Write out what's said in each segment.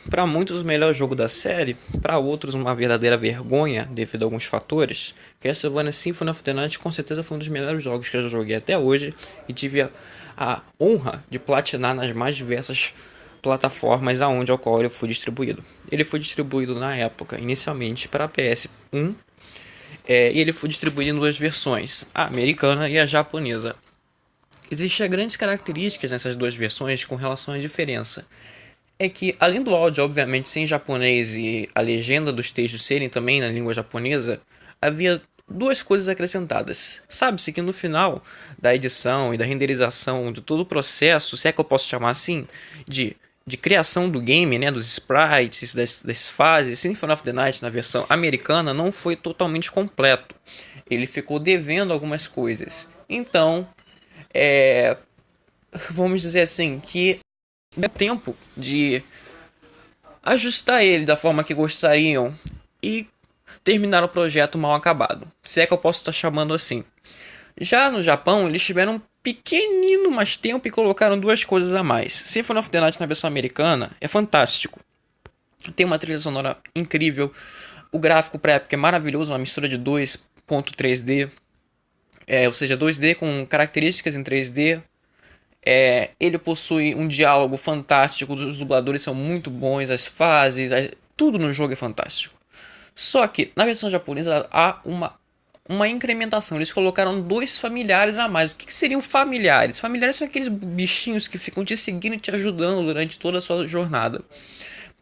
Para muitos o melhor jogo da série, para outros uma verdadeira vergonha devido a alguns fatores, Castlevania Symphony of the Night com certeza foi um dos melhores jogos que eu já joguei até hoje e tive a honra de platinar nas mais diversas plataformas aonde ao qual ele foi distribuído. Ele foi distribuído na época inicialmente para PS1 e ele foi distribuído em duas versões, a americana e a japonesa. Existem grandes características nessas duas versões com relação à diferença. É que, além do áudio, obviamente, ser em japonês e a legenda dos textos serem também na língua japonesa, havia duas coisas acrescentadas. Sabe-se que no final da edição e da renderização de todo o processo, se é que eu posso chamar assim, de criação do game, né, dos sprites, das fases, Symphony of the Night na versão americana não foi totalmente completo. Ele ficou devendo algumas coisas. Então, vamos dizer assim, que deu tempo de ajustar ele da forma que gostariam e terminar o projeto mal acabado, se é que eu posso estar chamando assim. Já no Japão, eles tiveram um pequenino mais tempo e colocaram duas coisas a mais. Symphony of the Night na versão americana é fantástico. Tem uma trilha sonora incrível, o gráfico pra época é maravilhoso, uma mistura de 2.3D, ou seja, 2D com características em 3D. Ele possui um diálogo fantástico, os dubladores são muito bons, as fases, tudo no jogo é fantástico. Só que na versão japonesa há uma incrementação. Eles colocaram dois familiares a mais. O que seriam familiares? Familiares são aqueles bichinhos que ficam te seguindo e te ajudando durante toda a sua jornada.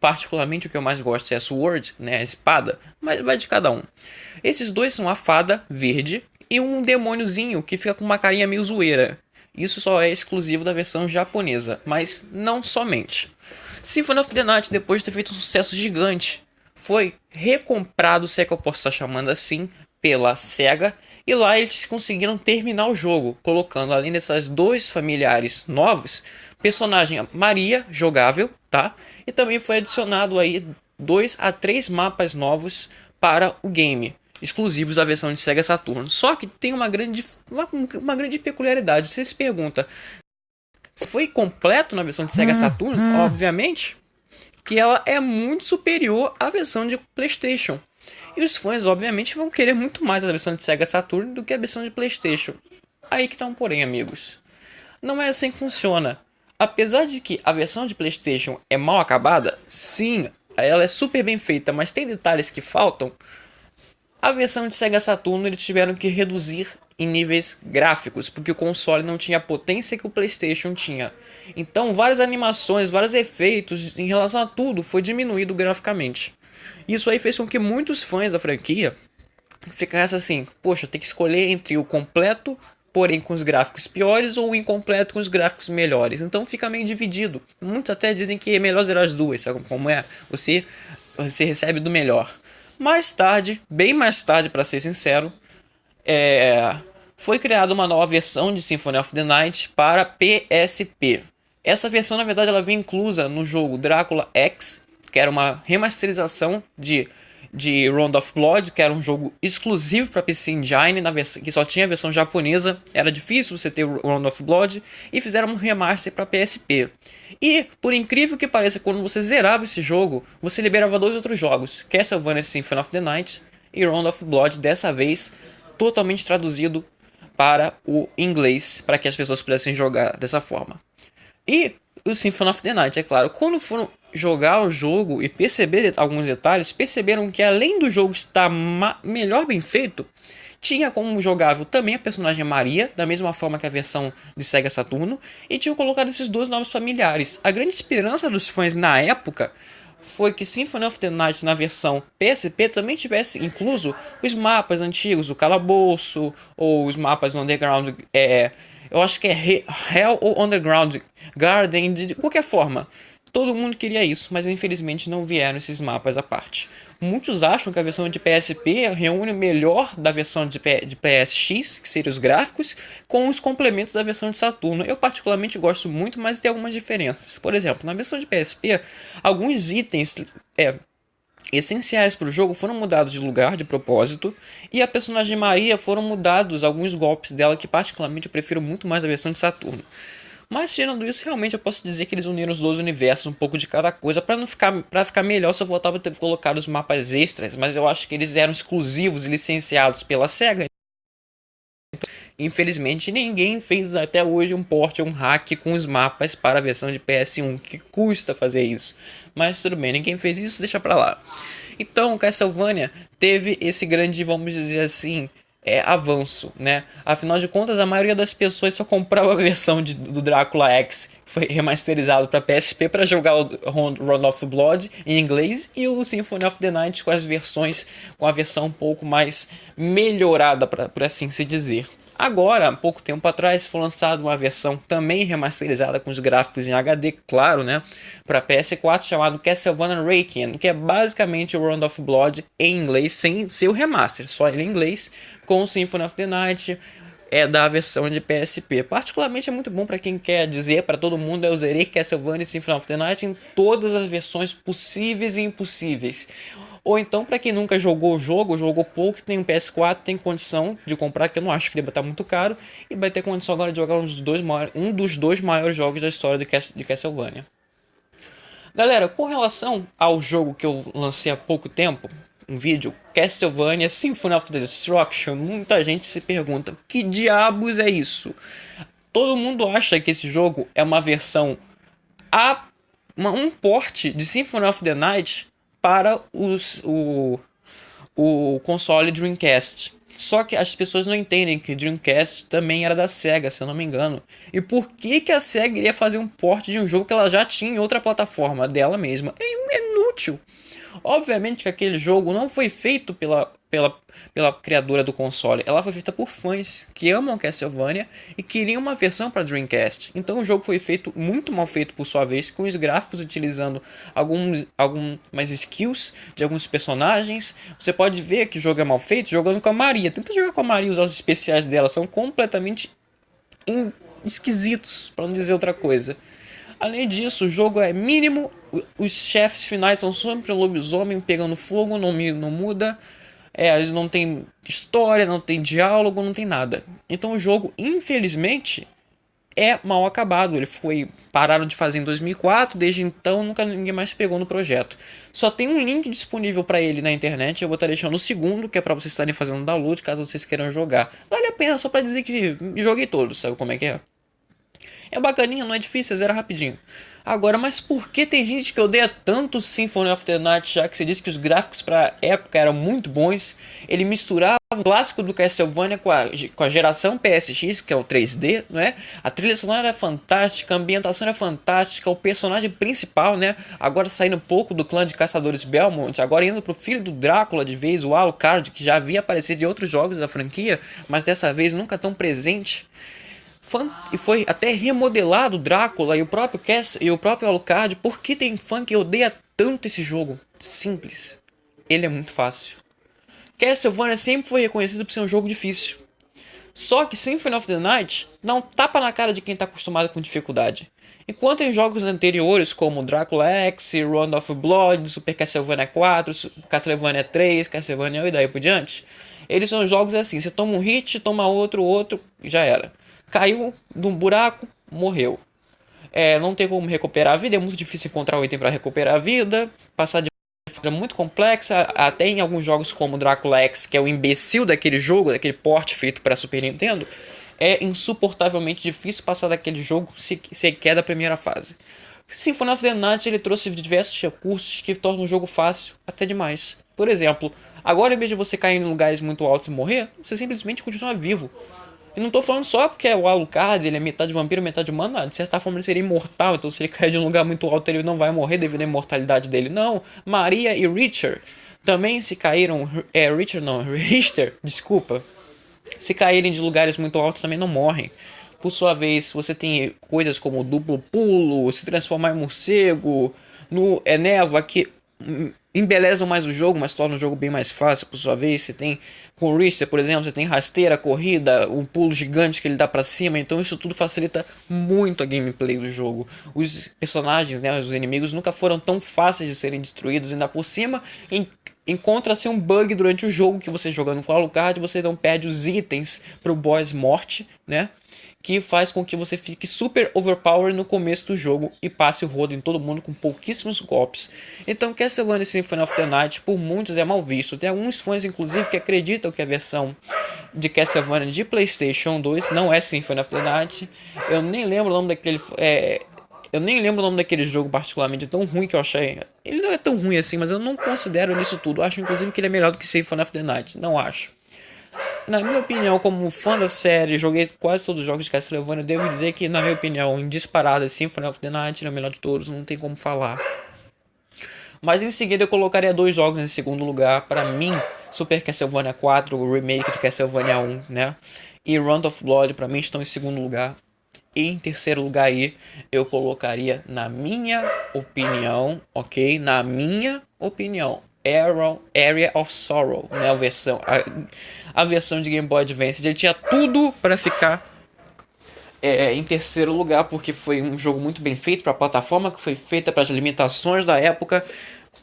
Particularmente o que eu mais gosto é a Sword, né, a espada, mas vai de cada um. Esses dois são a fada verde e um demôniozinho que fica com uma carinha meio zoeira. Isso só é exclusivo da versão japonesa, mas não somente. Symphony of the Night, depois de ter feito um sucesso gigante, foi recomprado, se é que eu posso estar chamando assim, pela SEGA, e lá eles conseguiram terminar o jogo, colocando além dessas dois familiares novos, personagem Maria jogável, tá? E também foi adicionado aí 2 a 3 mapas novos para o game, exclusivos da versão de Sega Saturn. Só que tem uma grande peculiaridade. Você se pergunta, se foi completo na versão de Sega Saturn? Obviamente que ela é muito superior à versão de PlayStation. E os fãs, obviamente, vão querer muito mais a versão de Sega Saturn do que a versão de PlayStation. Aí que tá um porém, amigos. Não é assim que funciona. Apesar de que a versão de PlayStation é mal acabada, sim, ela é super bem feita, mas tem detalhes que faltam. A versão de Sega Saturn eles tiveram que reduzir em níveis gráficos, porque o console não tinha a potência que o PlayStation tinha. Então, várias animações, vários efeitos em relação a tudo foi diminuído graficamente. Isso aí fez com que muitos fãs da franquia ficassem assim: poxa, tem que escolher entre o completo, porém com os gráficos piores, ou o incompleto com os gráficos melhores. Então fica meio dividido. Muitos até dizem que é melhor zerar as duas, sabe como é? Você recebe do melhor. Mais tarde, bem mais tarde para ser sincero, foi criada uma nova versão de Symphony of the Night para PSP. Essa versão, na verdade, ela vem inclusa no jogo Drácula X, que era uma remasterização de Round of Blood, que era um jogo exclusivo para PC Engine, que só tinha a versão japonesa, era difícil você ter o Round of Blood, e fizeram um remaster para PSP. E, por incrível que pareça, quando você zerava esse jogo, você liberava dois outros jogos, Castlevania Symphony of the Night e Round of Blood, dessa vez totalmente traduzido para o inglês, para que as pessoas pudessem jogar dessa forma. E o Symphony of the Night, é claro, quando foram jogar o jogo e perceber alguns detalhes, perceberam que além do jogo estar melhor bem feito, tinha como jogável também a personagem Maria, da mesma forma que a versão de Sega Saturno, e tinham colocado esses dois novos familiares. A grande esperança dos fãs na época foi que Symphony of the Night na versão PSP também tivesse incluso os mapas antigos do Calabouço, ou os mapas no Underground, eu acho que é Hell ou Underground Garden, de qualquer forma. Todo mundo queria isso, mas infelizmente não vieram esses mapas à parte. Muitos acham que a versão de PSP reúne o melhor da versão de PSX, que seriam os gráficos, com os complementos da versão de Saturno. Eu particularmente gosto muito, mas tem algumas diferenças. Por exemplo, na versão de PSP, alguns itens essenciais para o jogo foram mudados de lugar de propósito, e a personagem Maria foram mudados alguns golpes dela, que particularmente eu prefiro muito mais a versão de Saturno. Mas tirando isso, realmente eu posso dizer que eles uniram os dois universos, um pouco de cada coisa, para ficar melhor se eu voltava a ter colocado os mapas extras, mas eu acho que eles eram exclusivos e licenciados pela SEGA. Infelizmente, ninguém fez até hoje um port, um hack com os mapas para a versão de PS1, que custa fazer isso. Mas tudo bem, ninguém fez isso, deixa pra lá. Então, Castlevania teve esse grande, vamos dizer assim, avanço, né? Afinal de contas, a maioria das pessoas só comprava a versão do Drácula X, que foi remasterizado para PSP, para jogar o Round of Blood em inglês e o Symphony of the Night com as versões, com a versão um pouco mais melhorada, por assim se dizer. Agora, há pouco tempo atrás, foi lançada uma versão também remasterizada com os gráficos em HD, claro, né, para PS4, chamado Castlevania Requiem, que é basicamente o Round of Blood em inglês, sem ser o remaster, só ele em inglês, com o Symphony of the Night, da versão de PSP. Particularmente é muito bom para quem quer dizer para todo mundo: eu zerei Castlevania e Symphony of the Night em todas as versões possíveis e impossíveis. Ou então, para quem nunca jogou o jogo, jogou pouco, tem um PS4, tem condição de comprar, que eu não acho que ele vai estar muito caro, e vai ter condição agora de jogar um dos dois maiores jogos da história de Castlevania. Galera, com relação ao jogo que eu lancei há pouco tempo, um vídeo, Castlevania Symphony of the Destruction, muita gente se pergunta: que diabos é isso? Todo mundo acha que esse jogo é uma versão, um port de Symphony of the Night para o console Dreamcast. Só que as pessoas não entendem que Dreamcast também era da SEGA, se eu não me engano. E por que a SEGA iria fazer um port de um jogo que ela já tinha em outra plataforma dela mesma? É inútil. Obviamente que aquele jogo não foi feito pela criadora do console. Ela foi feita por fãs que amam Castlevania e queriam uma versão para Dreamcast. Então o jogo foi feito, muito mal feito por sua vez, com os gráficos utilizando algumas skills de alguns personagens. Você pode ver que o jogo é mal feito jogando com a Maria. Tenta jogar com a Maria, usar os especiais dela, são completamente esquisitos, para não dizer outra coisa. Além disso, o jogo é mínimo, os chefes finais são sempre um lobisomem pegando fogo, não muda, eles não tem história, não tem diálogo, não tem nada. Então o jogo, infelizmente, é mal acabado. Ele foi parado de fazer em 2004, desde então nunca ninguém mais pegou no projeto. Só tem um link disponível para ele na internet, eu vou estar deixando o segundo, que é para vocês estarem fazendo download caso vocês queiram jogar. Vale a pena, só para dizer que joguei todos, sabe como é que é? É bacaninha, não é difícil, zera rapidinho. Agora, mas por que tem gente que odeia tanto Symphony of the Night, já que você disse que os gráficos pra época eram muito bons? Ele misturava o clássico do Castlevania com a geração PSX, que é o 3D, não é? A trilha sonora era fantástica, a ambientação era fantástica, o personagem principal, né? Agora saindo um pouco do clã de caçadores Belmont, agora indo pro filho do Drácula de vez, o Alucard, que já havia aparecido em outros jogos da franquia, mas dessa vez nunca tão presente. E foi até remodelado o Drácula e o próprio Alucard. Por que tem fã que odeia tanto esse jogo? Simples. Ele é muito fácil. Castlevania sempre foi reconhecido por ser um jogo difícil. Só que Symphony of the Night dá um tapa na cara de quem está acostumado com dificuldade. Enquanto em jogos anteriores como Drácula X, Round of Blood, Super Castlevania 4, Castlevania 3, Castlevania e daí por diante, eles são jogos assim: você toma um hit, toma outro, já era. Caiu de um buraco, morreu. Não tem como recuperar a vida, é muito difícil encontrar o item para recuperar a vida. Passar de fase muito complexa, até em alguns jogos como Drácula X, que é o imbecil daquele jogo, daquele port feito para Super Nintendo, é insuportavelmente difícil passar daquele jogo sequer da primeira fase. Symphony of the Night ele trouxe diversos recursos que tornam o jogo fácil até demais. Por exemplo, agora em vez de você cair em lugares muito altos e morrer, você simplesmente continua vivo. E não tô falando só porque o Alucard ele é metade vampiro, metade humano. De certa forma ele seria imortal, então se ele cair de um lugar muito alto ele não vai morrer devido à imortalidade dele. Não, Maria e Richard também se caíram... Richter, desculpa. Se caírem de lugares muito altos também não morrem. Por sua vez, você tem coisas como duplo pulo, se transformar em morcego, névoa, que embelezam mais o jogo, mas tornam o jogo bem mais fácil por sua vez. Você tem com o Richter, por exemplo, você tem rasteira, corrida, o pulo gigante que ele dá pra cima, então isso tudo facilita muito a gameplay do jogo. Os personagens, né, os inimigos nunca foram tão fáceis de serem destruídos, ainda por cima encontra-se um bug durante o jogo que você jogando com a Alucard, você não perde os itens pro boss morte, né? Que faz com que você fique super overpowered no começo do jogo e passe o rodo em todo mundo com pouquíssimos golpes. Então Castlevania Symphony of the Night por muitos é mal visto. Tem alguns fãs inclusive que acreditam que a versão de Castlevania de PlayStation 2 não é Symphony of the Night. Eu nem lembro o nome daquele eu nem lembro o nome daquele jogo particularmente tão ruim que eu achei. Ele não é tão ruim assim, mas eu não considero nisso tudo. Eu acho inclusive que ele é melhor do que Symphony of the Night. Não acho. Na minha opinião, como fã da série, joguei quase todos os jogos de Castlevania. Devo dizer que, na minha opinião, em disparada, Symphony of the Night é o melhor de todos, não tem como falar. Mas em seguida eu colocaria dois jogos em segundo lugar. Para mim, Super Castlevania 4, o remake de Castlevania 1, né? E Round of Blood, para mim, estão em segundo lugar. E em terceiro lugar aí, eu colocaria, na minha opinião, ok? Na minha opinião, Area of Sorrow, né? A versão de Game Boy Advance. Ele tinha tudo para ficar em terceiro lugar, porque foi um jogo muito bem feito para a plataforma, que foi feita para as limitações da época.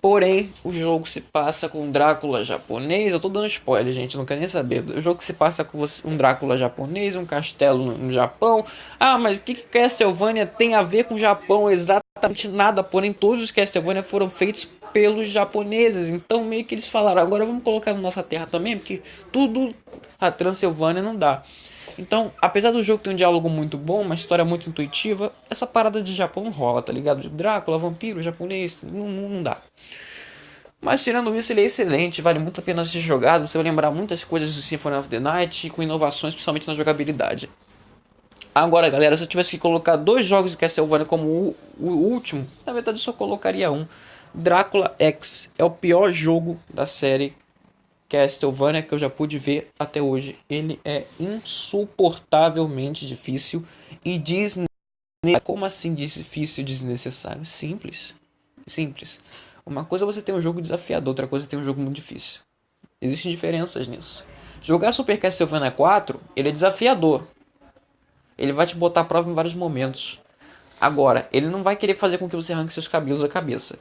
Porém, o jogo se passa com um Drácula japonês. Eu tô dando spoiler, gente, não quero nem saber. O jogo se passa com um Drácula japonês, um castelo no Japão. Ah, mas o que Castlevania tem a ver com o Japão? Exatamente nada. Porém, todos os Castlevania foram feitos pelos japoneses. Então, meio que eles falaram: agora vamos colocar na nossa terra também, porque tudo a Transilvânia não dá. Então, apesar do jogo ter um diálogo muito bom, uma história muito intuitiva, essa parada de Japão não rola, tá ligado? Drácula, vampiro, japonês, não dá. Mas tirando isso, ele é excelente, vale muito a pena ser jogado. Você vai lembrar muitas coisas do Symphony of the Night, com inovações, principalmente na jogabilidade. Agora, galera, se eu tivesse que colocar dois jogos de Castlevania como o último, na verdade eu só colocaria um. Drácula X é o pior jogo da série Castlevania que eu já pude ver até hoje. Ele é insuportavelmente difícil e desnecessário. Como assim difícil e desnecessário? Simples. Simples. Uma coisa é você ter um jogo desafiador, outra coisa é ter um jogo muito difícil. Existem diferenças nisso. Jogar Super Castlevania 4, ele é desafiador. Ele vai te botar à prova em vários momentos. Agora, ele não vai querer fazer com que você arranque seus cabelos da cabeça.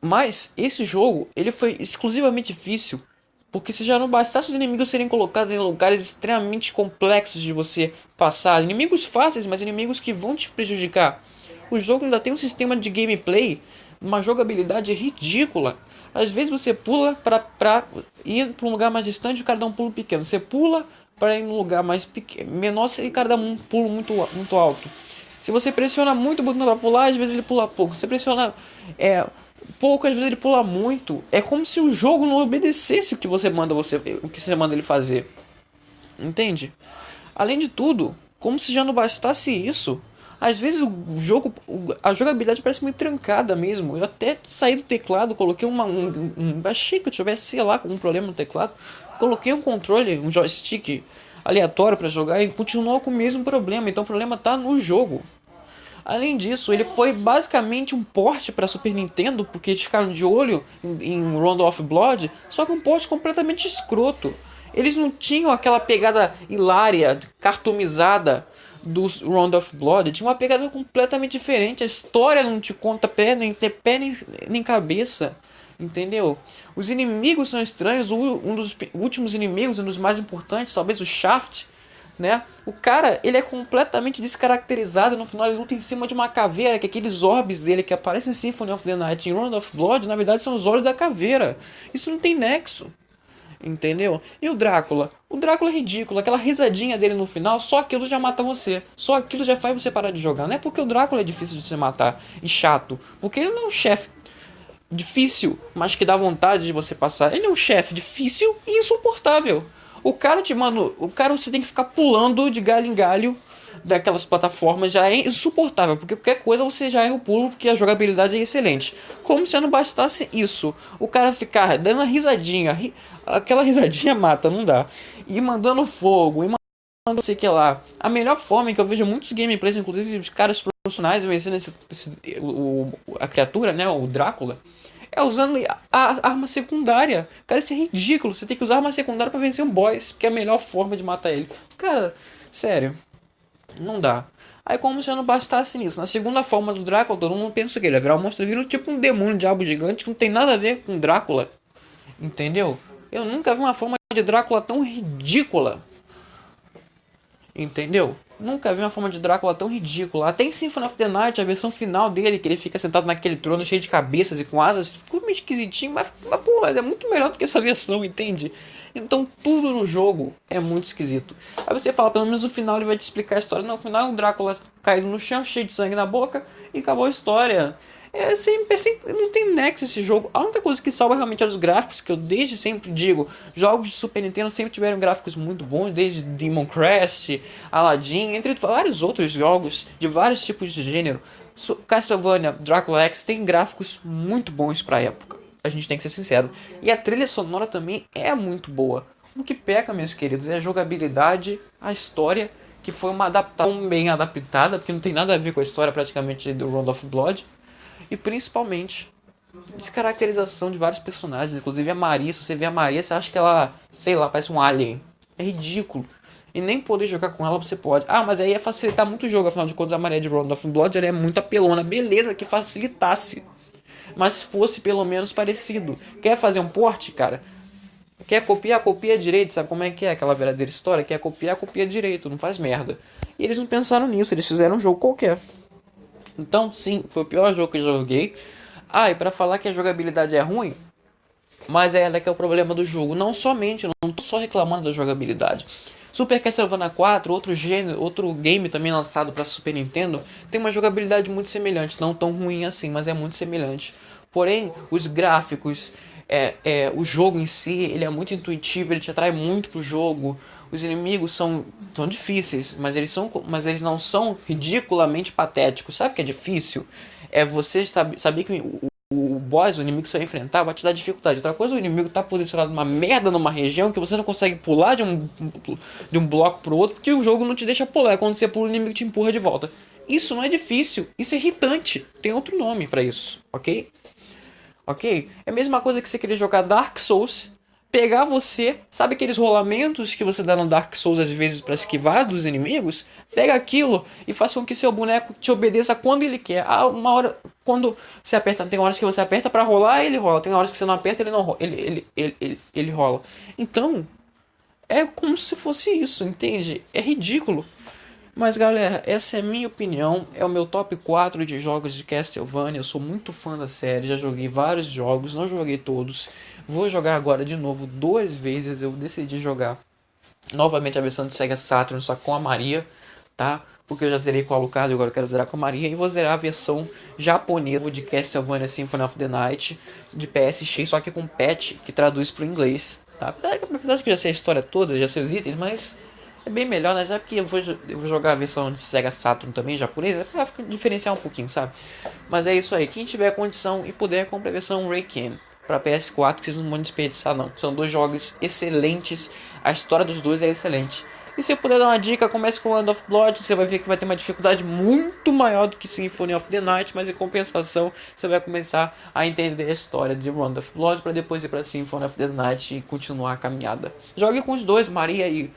Mas esse jogo, ele foi exclusivamente difícil porque se já não bastasse os inimigos serem colocados em lugares extremamente complexos de você passar, inimigos fáceis, mas inimigos que vão te prejudicar. O jogo ainda tem um sistema de gameplay, uma jogabilidade ridícula. Às vezes você pula pra ir para um lugar mais distante e o cara dá um pulo pequeno. Você pula para ir num lugar mais menor e o cara dá um pulo muito alto. Se você pressiona muito o botão para pular, às vezes ele pula pouco. Se você pressiona pouco, às vezes ele pula muito. É como se o jogo não obedecesse o que você manda ele fazer. Entende? Além de tudo, como se já não bastasse isso, às vezes a jogabilidade parece meio trancada mesmo. Eu até saí do teclado, coloquei achei que eu tivesse, sei lá, com um problema no teclado. Coloquei um controle, um joystick aleatório para jogar e continuou com o mesmo problema. Então o problema tá no jogo. Além disso, ele foi basicamente um port para Super Nintendo, porque eles ficaram de olho em Round of Blood, só que um port completamente escroto. Eles não tinham aquela pegada hilária, cartoonizada do Round of Blood, tinha uma pegada completamente diferente. A história não te conta nem cabeça, entendeu? Os inimigos são estranhos. Um dos últimos inimigos, um dos mais importantes, talvez o Shaft, né? O cara, ele é completamente descaracterizado. No final ele luta em cima de uma caveira, que aqueles orbes dele que aparecem em Symphony of the Night em Round of Blood, na verdade são os olhos da caveira. Isso não tem nexo. Entendeu? E o Drácula? O Drácula é ridículo. Aquela risadinha dele no final, só aquilo já mata você. Só aquilo já faz você parar de jogar. Não é porque o Drácula é difícil de se matar e chato. Porque ele não é um chefe difícil, mas que dá vontade de você passar. Ele é um chefe difícil e insuportável. O cara te manda. O cara você tem que ficar pulando de galho em galho daquelas plataformas, já é insuportável, porque qualquer coisa você já erra o pulo, porque a jogabilidade é excelente. Como se não bastasse isso, o cara ficar dando uma risadinha, aquela risadinha mata, não dá, e mandando fogo, e mandando não sei o que lá. A melhor forma é que eu vejo muitos gameplays, inclusive os caras profissionais vencendo a criatura, né, o Drácula, é usando a arma secundária. Cara, isso é ridículo. Você tem que usar arma secundária pra vencer um boss, porque é a melhor forma de matar ele. Cara, sério, não dá. Aí como se não bastasse nisso, na segunda forma do Drácula, todo mundo pensa que ele vai virar um monstro, vira tipo um demônio, um diabo gigante, que não tem nada a ver com Drácula. Entendeu? Eu nunca vi uma forma de Drácula tão ridícula. Entendeu? Nunca vi uma forma de Drácula tão ridícula. Até em Symphony of the Night, a versão final dele, que ele fica sentado naquele trono cheio de cabeças e com asas, ficou meio esquisitinho, mas pô, é muito melhor do que essa versão, entende? Então tudo no jogo é muito esquisito. Aí você fala, pelo menos no final ele vai te explicar a história. Não, no final é um Drácula caído no chão, cheio de sangue na boca, e acabou a história. Não tem nexo esse jogo. A única coisa que salva realmente é os gráficos, que eu desde sempre digo, jogos de Super Nintendo sempre tiveram gráficos muito bons, desde Demon Crest, Aladdin, entre vários outros jogos de vários tipos de gênero. Castlevania, Dracula X tem gráficos muito bons pra época. A gente tem que ser sincero. E a trilha sonora também é muito boa. O que peca, meus queridos, é a jogabilidade, a história, que foi uma adaptação bem adaptada, porque não tem nada a ver com a história praticamente do Round of Blood. E principalmente descaracterização de vários personagens, inclusive a Maria. Se você vê a Maria, você acha que ela, sei lá, parece um alien. É ridículo. E nem poder jogar com ela você pode. Ah, mas aí ia facilitar muito o jogo. Afinal de contas, a Maria de Round of Blood ela é muito apelona. Beleza, que facilitasse. Mas se fosse pelo menos parecido. Quer fazer um porte, cara? Quer copiar, copia direito. Sabe como é que é aquela verdadeira história? Quer copiar, copia direito. Não faz merda. E eles não pensaram nisso. Eles fizeram um jogo qualquer. Então, sim, foi o pior jogo que eu joguei. Ah, e pra falar que a jogabilidade é ruim, mas é ela que é o problema do jogo. Não somente, não tô só reclamando da jogabilidade. Super Castlevania 4, outro gênero, outro game também lançado para Super Nintendo, tem uma jogabilidade muito semelhante, não tão ruim assim, mas é muito semelhante. Porém, os gráficos, o jogo em si, ele é muito intuitivo, ele te atrai muito pro jogo. Os inimigos são difíceis, mas eles não são ridiculamente patéticos. Sabe o que é difícil? É você saber que o boss, o inimigo que você vai enfrentar, vai te dar dificuldade. Outra coisa, o inimigo tá posicionado numa merda numa região que você não consegue pular de um bloco pro outro, porque o jogo não te deixa pular. É quando você pula, o inimigo te empurra de volta. Isso não é difícil, isso é irritante. Tem outro nome pra isso, ok? Ok? É a mesma coisa que você querer jogar Dark Souls, pegar você, sabe aqueles rolamentos que você dá no Dark Souls às vezes para esquivar dos inimigos? Pega aquilo e faça com que seu boneco te obedeça quando ele quer. Ah, uma hora, quando você aperta, tem horas que você aperta para rolar, ele rola, tem horas que você não aperta, ele não rola, ele rola. Então, é como se fosse isso, entende? É ridículo. Mas galera, essa é a minha opinião, é o meu top 4 de jogos de Castlevania. Eu sou muito fã da série, já joguei vários jogos, não joguei todos. Vou jogar agora de novo 2 vezes. Eu decidi jogar novamente a versão de Sega Saturn, só com a Maria, tá? Porque eu já zerei com a Alucard e agora eu quero zerar com a Maria. E vou zerar a versão japonesa de Castlevania Symphony of the Night de PSX, só que com patch que traduz pro inglês, tá? Apesar que eu já sei a história toda, já sei os itens, mas é bem melhor, né? Já que eu vou jogar a versão de Sega Saturn também, japonesa, pra diferenciar um pouquinho, sabe? Mas é isso aí. Quem tiver condição e puder, compre a versão Raycan para PS4, que vocês não vão desperdiçar, não. São dois jogos excelentes. A história dos dois é excelente. E se eu puder dar uma dica, comece com Land of Blood. Você vai ver que vai ter uma dificuldade muito maior do que Symphony of the Night, mas em compensação você vai começar a entender a história de Land of Blood para depois ir para Symphony of the Night e continuar a caminhada. Jogue com os dois, Maria e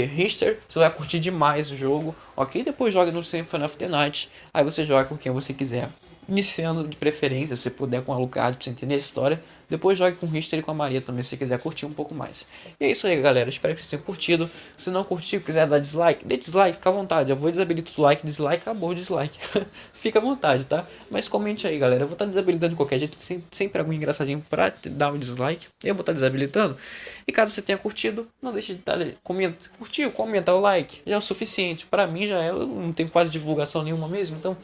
Richter, você vai curtir demais o jogo, ok? Depois jogue no Symphony of the Night, aí você joga com quem você quiser. Iniciando de preferência, se puder com a Alucard pra você entender a história. Depois jogue com o Richter e com a Maria também, se você quiser curtir um pouco mais. E é isso aí, galera. Espero que vocês tenham curtido. Se não curtiu, quiser dar dislike, dê dislike, fica à vontade. Eu vou desabilitar o like, dislike, acabou o dislike. Fica à vontade, tá? Mas comente aí, galera. Eu vou estar desabilitando de qualquer jeito, sempre algum engraçadinho pra dar um dislike. Eu vou estar desabilitando. E caso você tenha curtido, não deixe de estar curtiu, comenta, o like. Já é o suficiente. Pra mim já é, eu não tenho quase divulgação nenhuma mesmo, então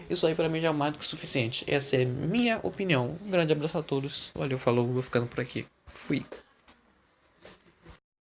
isso aí pra mim já é mais do que o suficiente. Essa é minha opinião. Um grande abraço a todos. Valeu, falou, vou ficando por aqui. Fui.